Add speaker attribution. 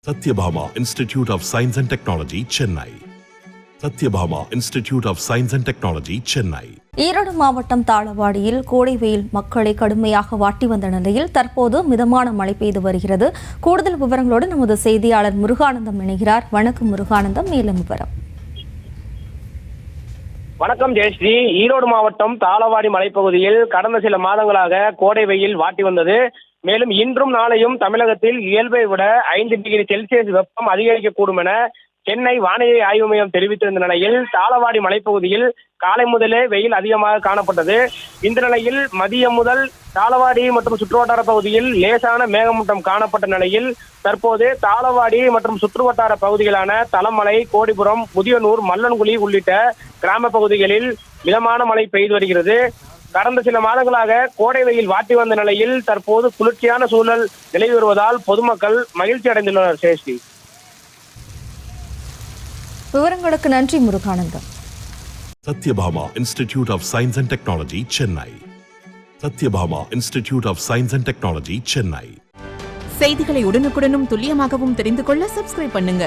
Speaker 1: Satyabhama Institute of Science and Technology, Chennai. Satyabhama Institute of Science and Technology, Chennai.
Speaker 2: Erode மாவட்டம் தாளவாடியில் கோடை வெயில் மக்களை கடுமையாக வாட்டி வந்த நிலையில் தற்போது மிதமான மழை பெய்து வருகிறது. கூடுதல் விவரங்களோடு நமது செய்தியாளர் முருகானந்தம் இணைகிறார். வணக்கம் முருகானந்தம், மேலும் விவரம்.
Speaker 3: வணக்கம் ஜெயஸ்ரீ. ஈரோடு மாவட்டம் தாளவாடி மலைப்பகுதியில் கடந்த சில மாதங்களாக கோடை வெயில் வாட்டி வந்தது. மேலும் இன்றும் நாளையும் தமிழகத்தில் இயல்பை விட 5 டிகிரி செல்சியஸ் வெப்பம் அதிகரிக்கக்கூடும் என சென்னை வானிலை ஆய்வு மையம் தெரிவித்திருந்த நிலையில் தாளவாடி மலைப்பகுதியில் காலை முதலே வெயில் அதிகமாக காணப்பட்டது. இந்த நிலையில் மதியம் முதல் தாளவாடி மற்றும் சுற்றுவட்டார பகுதியில் லேசான மேகமூட்டம் காணப்பட்ட நிலையில் தற்போது தாளவாடி மற்றும் சுற்றுவட்டார பகுதிகளான தலமலை, கோடிபுரம், முதியனூர், மல்லன்குழி உள்ளிட்ட கிராம பகுதிகளில் மிதமான மழை பெய்து வருகிறது. கடந்த சில மாதங்களாக கோடை வெயில் வாட்டி வந்த நிலையில் தற்போது குளிர்ச்சியான சூழல் நிலவி வருவதால் பொதுமக்கள் மகிழ்ச்சி அடைந்துள்ளனர். சேஷ்டி,
Speaker 2: விவரங்களுக்கு நன்றி Muruganandam.
Speaker 1: Satyabhama Institute of Science and Technology, Chennai. Satyabhama Institute of Science and Technology, Chennai.
Speaker 4: செய்திகளை உடனுக்குடனும் துல்லியமாகவும் தெரிந்து கொள்ள சப்ஸ்கிரைப் பண்ணுங்க.